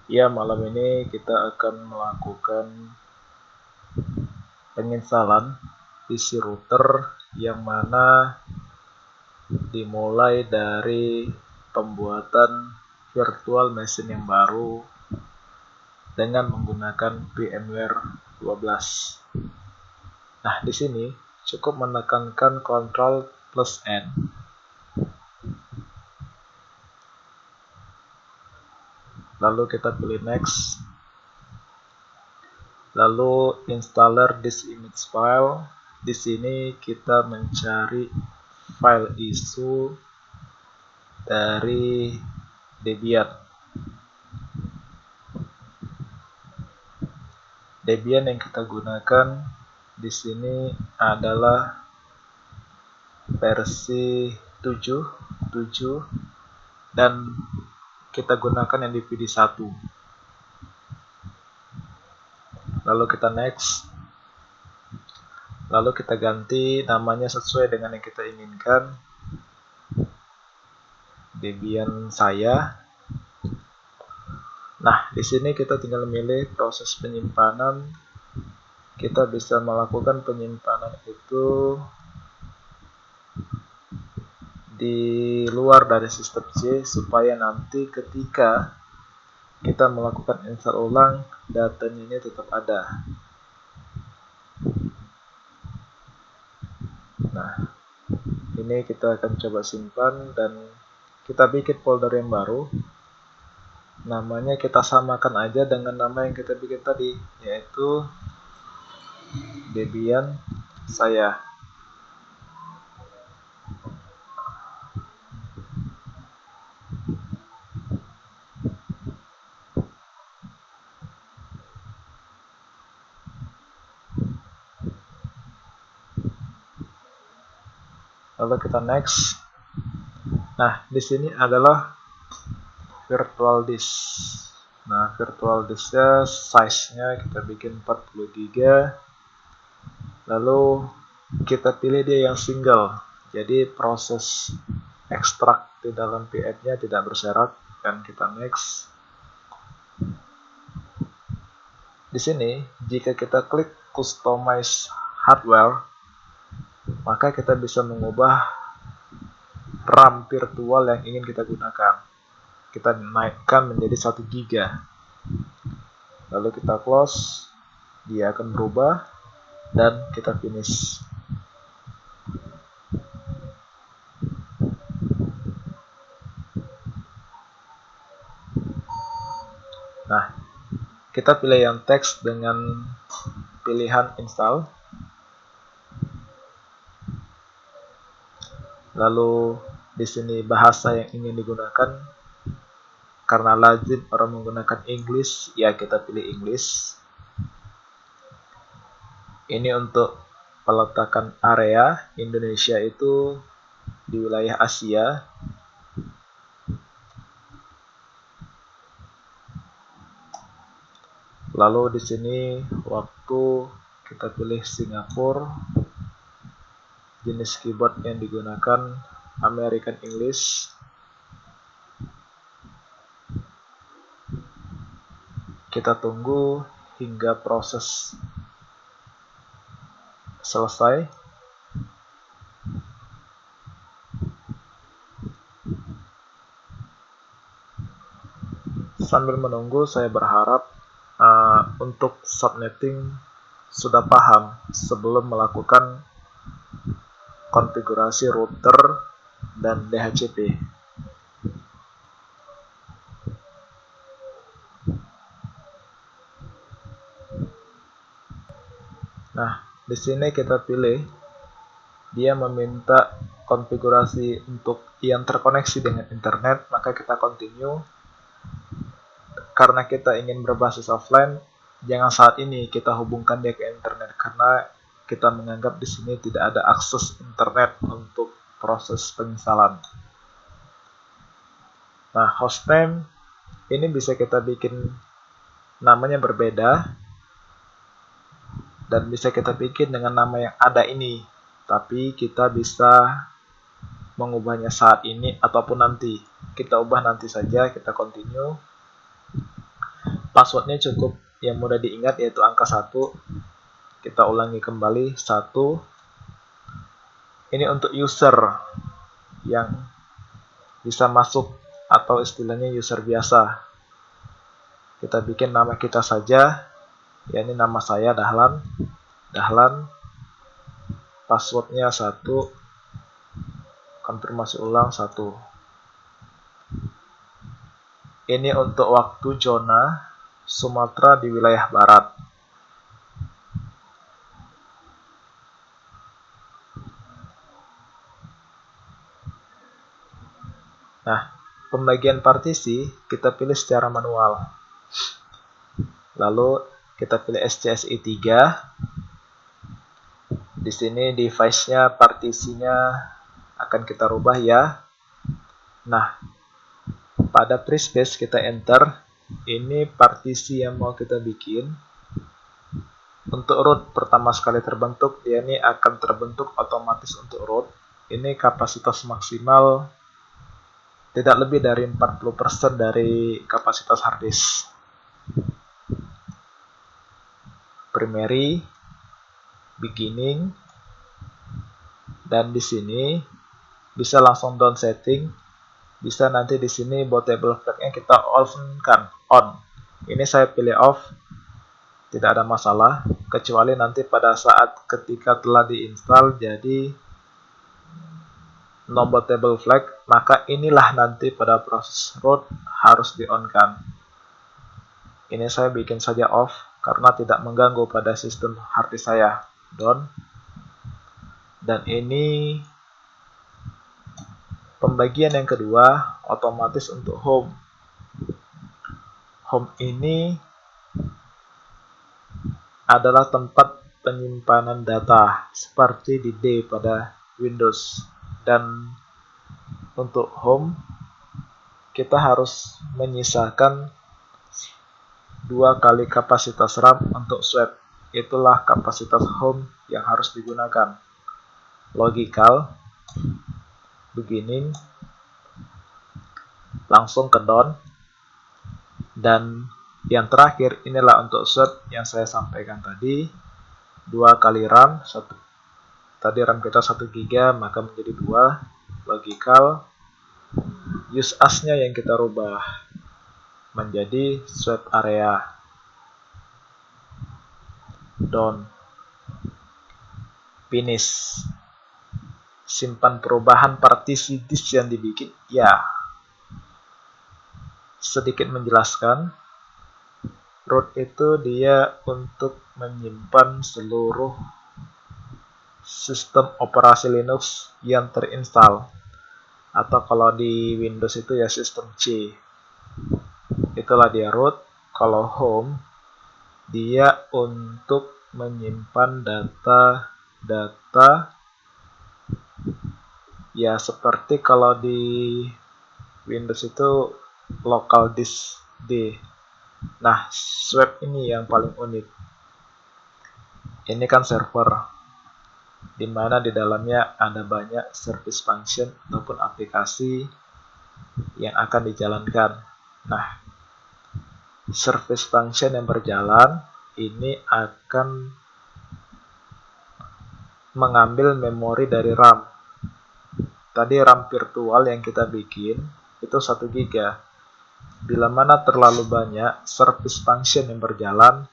Ya, malam ini kita akan melakukan penginstalan PC router yang mana dimulai dari pembuatan virtual machine yang baru dengan menggunakan VMware 12. Nah, di sini cukup menekankan Ctrl plus N. Lalu kita pilih next. Lalu installer this image file. Di sini kita mencari file isu dari Debian. Debian yang kita gunakan di sini adalah versi 7 dan kita gunakan yang DVD 1. Lalu kita next. Lalu kita ganti namanya sesuai dengan yang kita inginkan. Debian saya. Nah, di sini kita tinggal memilih proses penyimpanan. Kita bisa melakukan penyimpanan itu di luar dari sistem C supaya nanti ketika kita melakukan install ulang, datanya ini tetap ada. Nah, ini kita akan coba simpan dan kita bikin folder yang baru. Namanya kita samakan aja dengan nama yang kita bikin tadi, yaitu Debian saya. Lalu kita next. Nah, di sini adalah virtual disk. Nah, virtual disknya size-nya kita bikin 40 GB. Lalu kita pilih dia yang single. Jadi proses ekstrak di dalam VM-nya tidak berserakan. Dan kita next. Di sini, jika kita klik customize hardware, maka kita bisa mengubah RAM virtual yang ingin kita gunakan. Kita naikkan menjadi 1 GB. Lalu kita close, dia akan berubah dan kita finish. Nah, kita pilih yang teks dengan pilihan install. Lalu di sini bahasa yang ingin digunakan. Karena lazim orang menggunakan English, ya kita pilih English. Ini untuk peletakan area. Indonesia itu di wilayah Asia. Lalu di sini waktu kita pilih Singapura. Jenis keyboard yang digunakan American English. Kita tunggu hingga proses selesai. Sambil menunggu, saya berharap untuk subnetting sudah paham sebelum melakukan konfigurasi router dan DHCP. Nah, di sini kita pilih, dia meminta konfigurasi untuk yang terkoneksi dengan internet, maka kita continue. Karena kita ingin berbasis offline, jangan saat ini kita hubungkan dia ke internet karena kita menganggap di sini tidak ada akses internet untuk proses penginstalan. Nah, hostname ini bisa kita bikin namanya berbeda dan bisa kita bikin dengan nama yang ada ini, tapi kita bisa mengubahnya saat ini ataupun nanti. Kita ubah nanti saja, kita continue. Passwordnya cukup yang mudah diingat, yaitu angka 1. Kita ulangi kembali, 1. Ini untuk user yang bisa masuk atau istilahnya user biasa. Kita bikin nama kita saja, ya ini nama saya Dahlan. Passwordnya 1. Konfirmasi ulang 1. Ini untuk waktu zona Sumatera di wilayah barat. Nah, pembagian partisi kita pilih secara manual. Lalu kita pilih SCSI 3. Di sini device-nya, partisinya akan kita rubah ya. Nah, pada prespace kita enter. Ini partisi yang mau kita bikin. Untuk root pertama sekali terbentuk, dia ini akan terbentuk otomatis untuk root. Ini kapasitas maksimal tidak lebih dari 40% dari kapasitas harddisk. Primary, beginning, dan di sini bisa langsung down setting. Bisa nanti di sini bootable flag-nya kita on. Ini saya pilih off, tidak ada masalah, kecuali nanti pada saat ketika telah diinstal jadi no bootable flag, maka inilah nanti pada proses root harus di-on-kan. Ini saya bikin saja off karena tidak mengganggu pada sistem harddisk saya. Down. Dan ini pembagian yang kedua, otomatis untuk home. Home ini adalah tempat penyimpanan data seperti di D pada Windows. Dan untuk home kita harus menyisakan 2 kali kapasitas RAM untuk swap. Itulah kapasitas home yang harus digunakan. Logical, beginning, langsung ke down, dan yang terakhir inilah untuk swap yang saya sampaikan tadi. 2 kali RAM, tadi RAM kita 1 GB, maka menjadi 2. Logical, use as-nya yang kita rubah menjadi swap area. Down. Finish. Simpan perubahan partisi disk yang dibikin. Ya. Sedikit menjelaskan. Root itu dia untuk menyimpan seluruh sistem operasi Linux yang terinstal. Atau kalau di Windows itu ya sistem C. Itulah dia root. Kalau home, dia untuk menyimpan data ya seperti kalau di Windows itu local disk D. Nah, swap ini yang paling unik. Ini kan server, di mana di dalamnya ada banyak service function ataupun aplikasi yang akan dijalankan. Nah, service function yang berjalan ini akan mengambil memori dari RAM. Tadi RAM virtual yang kita bikin itu 1 GB. Bila mana terlalu banyak service function yang berjalan,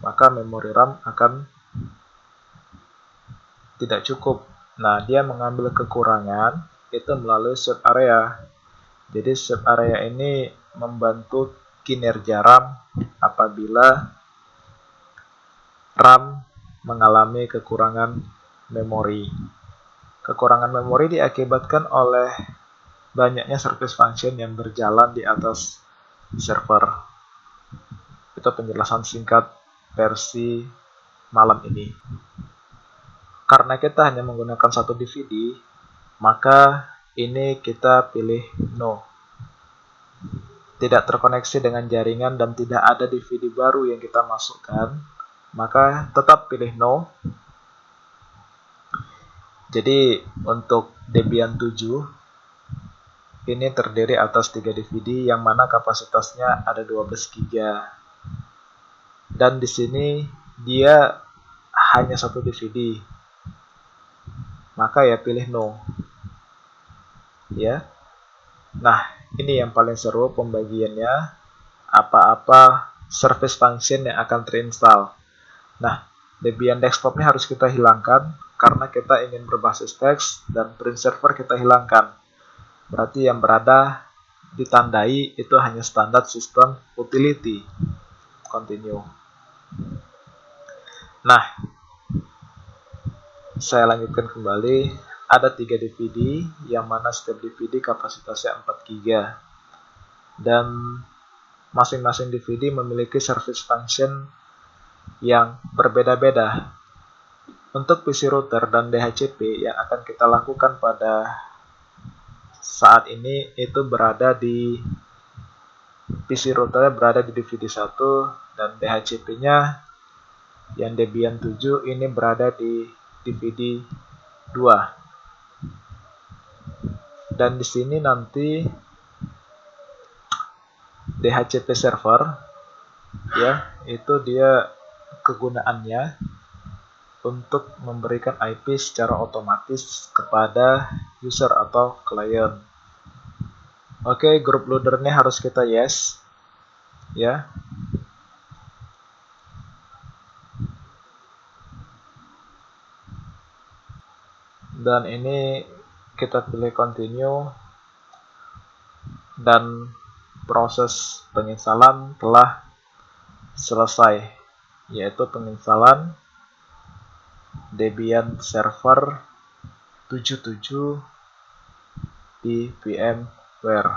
maka memori RAM akan tidak cukup. Nah, dia mengambil kekurangan itu melalui swap area. Jadi swap area ini membantu kinerja RAM apabila RAM mengalami kekurangan memori. Kekurangan memori diakibatkan oleh banyaknya service function yang berjalan di atas server. Itu penjelasan singkat versi malam ini. Karena kita hanya menggunakan 1 DVD, maka ini kita pilih no. Tidak terkoneksi dengan jaringan dan tidak ada DVD baru yang kita masukkan, maka tetap pilih no. Jadi untuk Debian 7 ini terdiri atas 3 DVD yang mana kapasitasnya ada 12 GB. dan di sini dia hanya satu DVD, maka ya pilih no. Ya. Nah, ini yang paling seru pembagiannya, apa-apa service function yang akan terinstall. Nah, Debian desktopnya harus kita hilangkan karena kita ingin berbasis teks, dan print server kita hilangkan. Berarti yang berada ditandai itu hanya standar system utility. Continue. Nah, saya lanjutkan kembali. Ada 3 DVD, yang mana setiap DVD kapasitasnya 4 GB. Dan masing-masing DVD memiliki service function yang berbeda-beda. Untuk PC router dan DHCP yang akan kita lakukan pada saat ini itu berada di PC routernya berada di DVD 1, dan DHCP-nya yang Debian 7 ini berada di DVD 2. Dan di sini nanti DHCP server ya, itu dia kegunaannya untuk memberikan IP secara otomatis kepada user atau klien. Oke, group loadernya harus kita yes ya. Dan ini kita pilih continue, dan proses penginstalan telah selesai, yaitu penginstalan Debian Server 77 di VMware.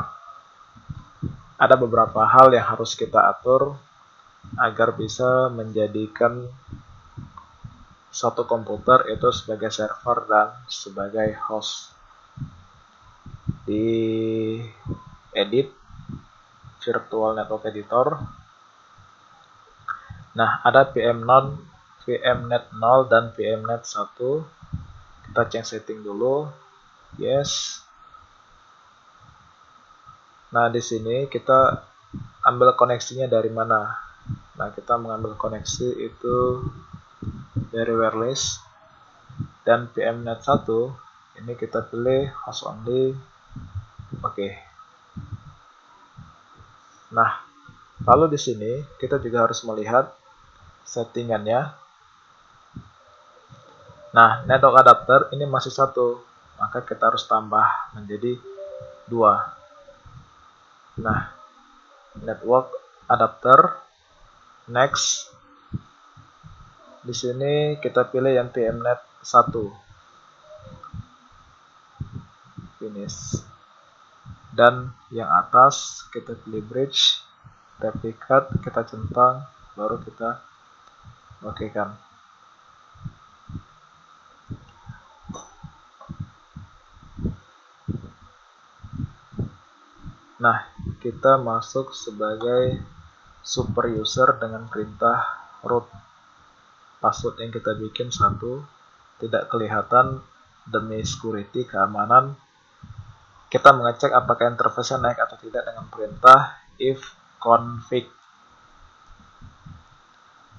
Ada beberapa hal yang harus kita atur agar bisa menjadikan satu komputer itu sebagai server dan sebagai host. Di edit Virtual Network Editor. Nah, ada VMnet 0 dan VMnet 1. Kita change setting dulu. Yes. Nah, di sini kita ambil koneksinya dari mana? Nah, kita mengambil koneksi itu dari wireless, dan VMnet 1 ini kita pilih host only. Oke. Nah, lalu di sini kita juga harus melihat settingannya. Nah, network adapter ini masih 1, maka kita harus tambah menjadi 2. Nah, network adapter next. Di sini kita pilih yang VMnet 1. Finish. Dan yang atas kita pilih bridge, replikat kita centang, baru kita okekan. Nah, kita masuk sebagai super user dengan perintah root. Password yang kita bikin 1 tidak kelihatan demi security, keamanan. Kita mengecek apakah interface naik atau tidak dengan perintah ifconfig.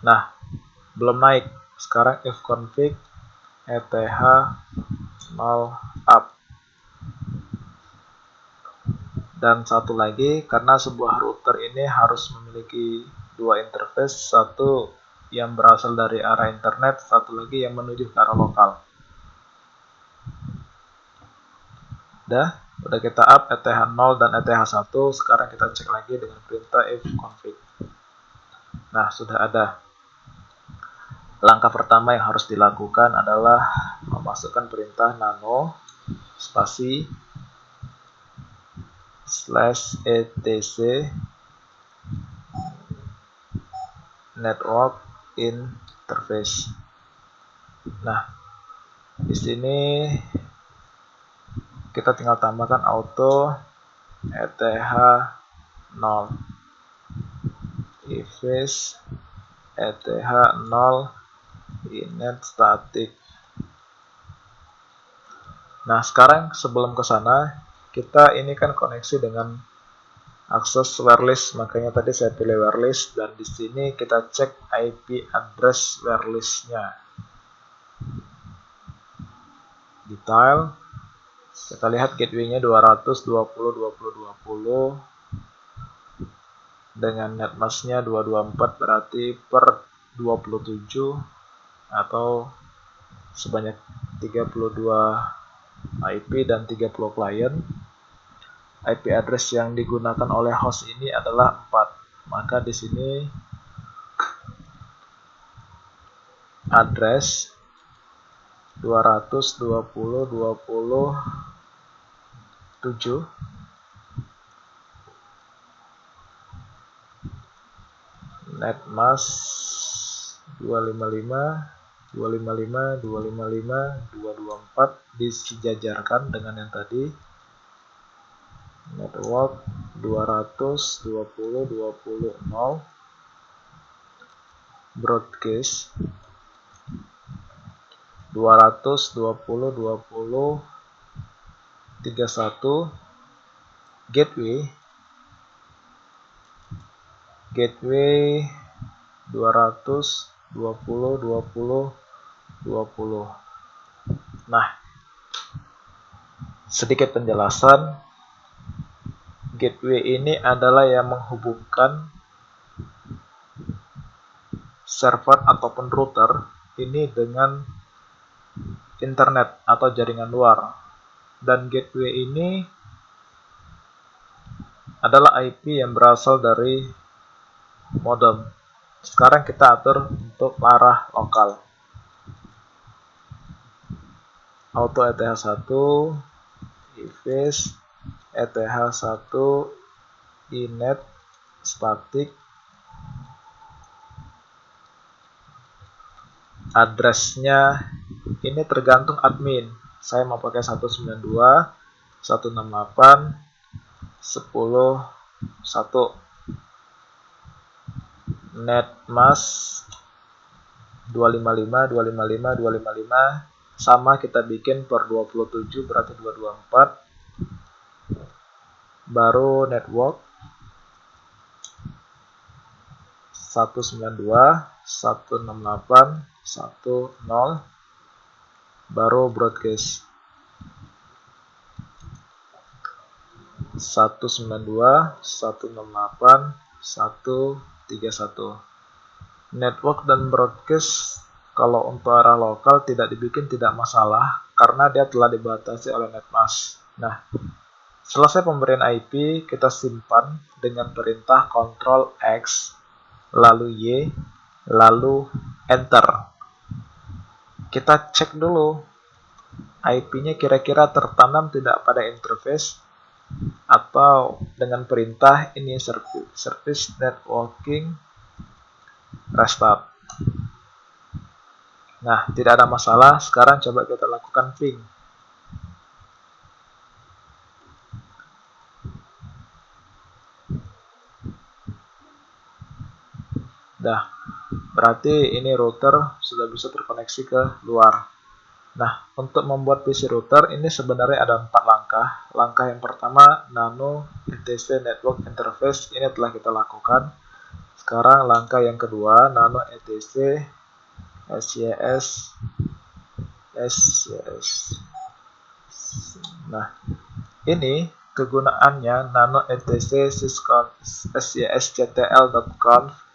Nah, belum naik. Sekarang ifconfig eth0 up. Dan satu lagi, karena sebuah router ini harus memiliki 2 interface, satu yang berasal dari arah internet, satu lagi yang menuju ke arah lokal. Udah kita up eth0 dan eth1. Sekarang kita cek lagi dengan perintah ifconfig. Nah, sudah ada. Langkah pertama yang harus dilakukan adalah memasukkan perintah nano spasi /etc network interface. Nah, di sini kita tinggal tambahkan auto eth0 ifs eth0 init static. Nah, sekarang sebelum ke sana, kita ini kan koneksi dengan akses wireless, makanya tadi saya pilih wireless, dan di sini kita cek IP address wireless-nya. Detail, kita lihat gateway-nya 200.20.20.20 dengan net mask-nya 224, berarti per 27 atau sebanyak 32 IP dan 30 klien. IP address yang digunakan oleh host ini adalah 4. Maka di sini address 200.20.20.7 net mask 255 disejajarkan dengan yang tadi. Network 200.20.20.0 broadcast 200.20.20.31 gateway 200.20.20.20. Nah, sedikit penjelasan. Gateway ini adalah yang menghubungkan server ataupun router ini dengan internet atau jaringan luar. Dan gateway ini adalah IP yang berasal dari modem. Sekarang kita atur untuk arah lokal. Auto ETH1, EVIS, ETH1, inet, static, addressnya ini tergantung admin. Saya mau pakai 192.168.10.1 net mask 255 sama kita bikin per 27 berarti 224. Baru network 192.168.10 baru broadcast 192.168.131. Network dan broadcast kalau untuk arah lokal tidak dibikin tidak masalah karena dia telah dibatasi oleh netmask. Nah, selesai pemberian IP, kita simpan dengan perintah Ctrl X, lalu Y, lalu Enter. Kita cek dulu IP-nya kira-kira tertanam tidak pada interface atau dengan perintah ini service networking restart. Nah, tidak ada masalah. Sekarang coba kita lakukan ping. Nah, berarti ini router sudah bisa terkoneksi ke luar. Nah, untuk membuat PC router ini sebenarnya ada 4 langkah. Langkah yang pertama, nano etc network interface, ini telah kita lakukan. Sekarang langkah yang kedua, nano etc SYS. Nah, ini kegunaannya nano etc sysctl.conf.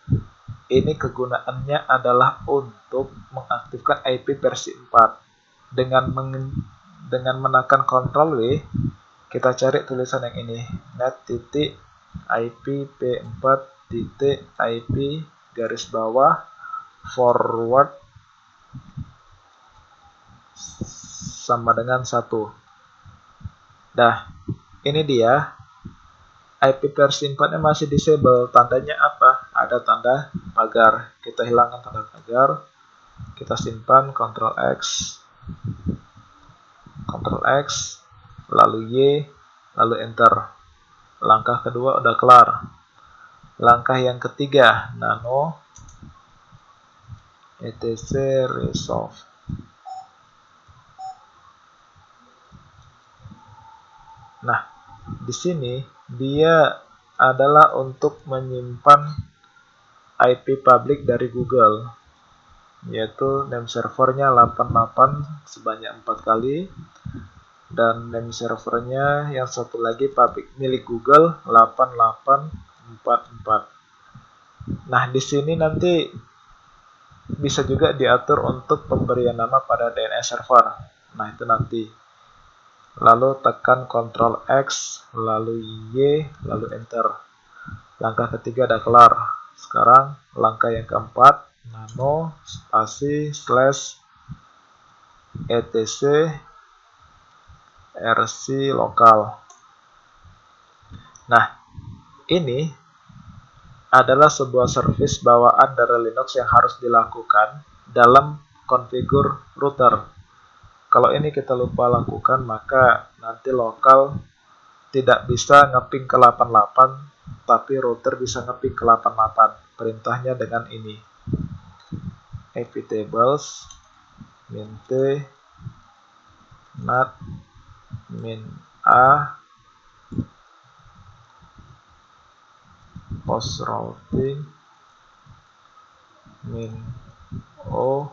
Ini kegunaannya adalah untuk mengaktifkan IP versi 4. Dengan menekan Ctrl W, kita cari tulisan yang ini, net.ip p4.ip garis bawah forward sama dengan 1. Nah, ini dia. IP versi 4-nya masih disable. Tandanya apa? Ada tanda pagar. Kita hilangkan tanda pagar. Kita simpan Ctrl X, lalu Y, lalu Enter. Langkah kedua udah kelar. Langkah yang ketiga, nano etc resolve. Nah, di sini dia adalah untuk menyimpan IP public dari Google, yaitu name servernya 88 sebanyak 4 kali, dan name servernya yang satu lagi public milik Google 8844. Nah, di sini nanti bisa juga diatur untuk pemberian nama pada DNS server. Nah, itu nanti. Lalu tekan Ctrl X, lalu Y, lalu Enter. Langkah ketiga udah kelar. Sekarang langkah yang keempat, nano spasi slash etc rc lokal. Nah, ini adalah sebuah service bawaan dari Linux yang harus dilakukan dalam konfigur router. Kalau ini kita lupa lakukan, maka nanti lokal tidak bisa ngeping ke 88, tapi router bisa ngeping ke 88. Perintahnya dengan ini. iptables min t nat min a post routing min o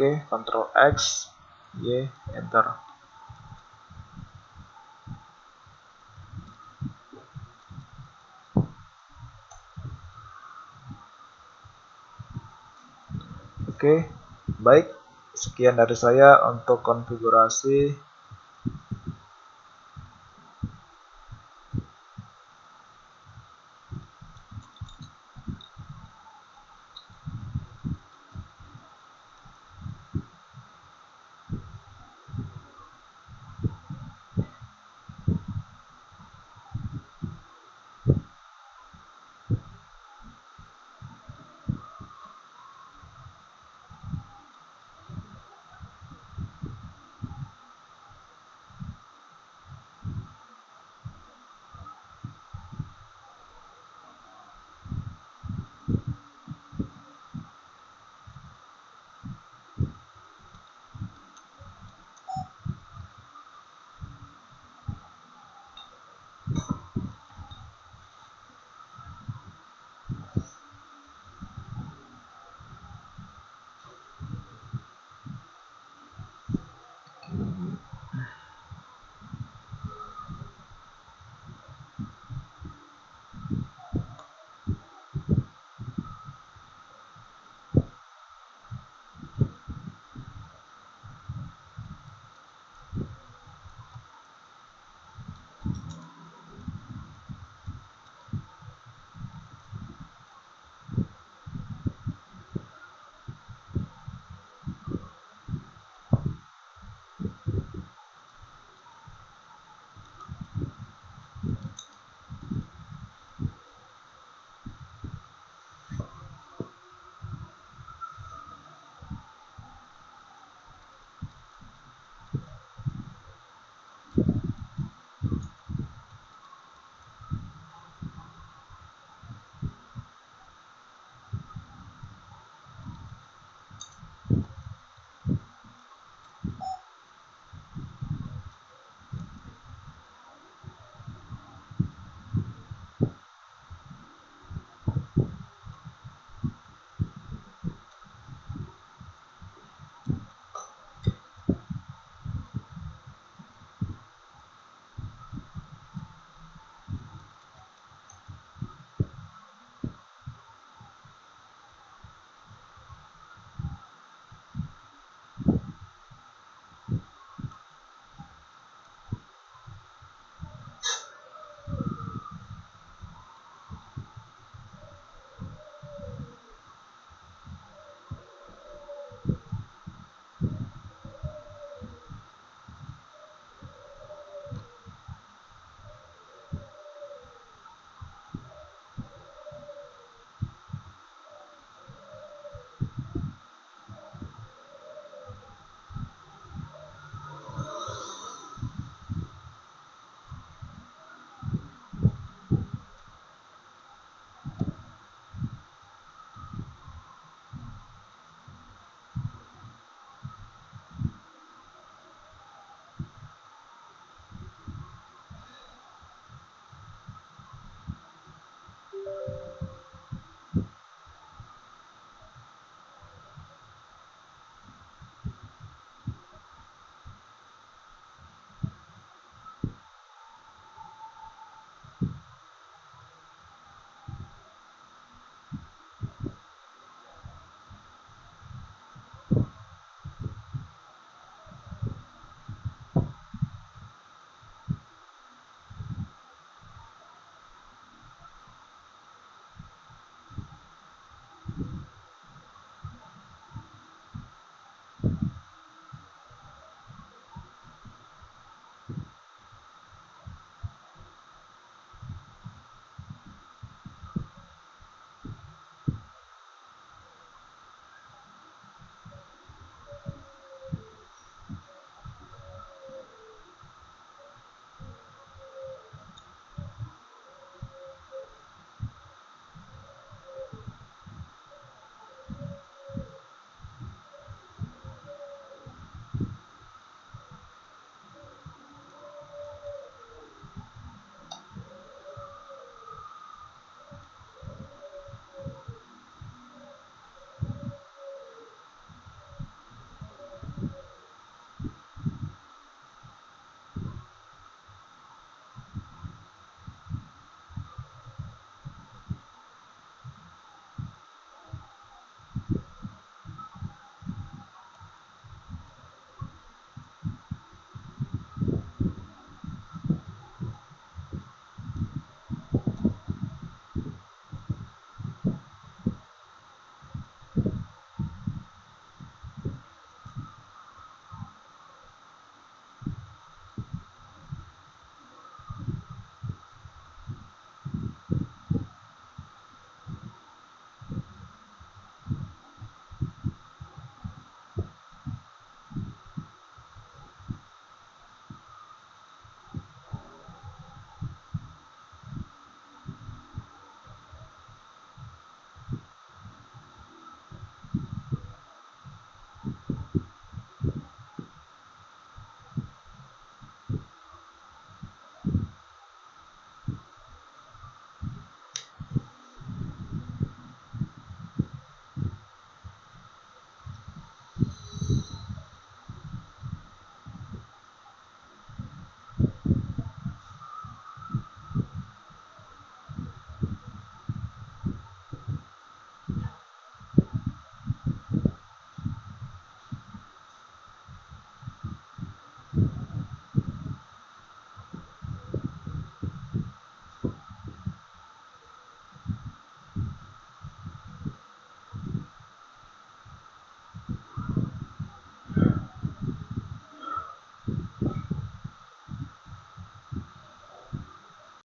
Oke, Ctrl X, Y, Enter. Oke, baik. Sekian dari saya untuk konfigurasi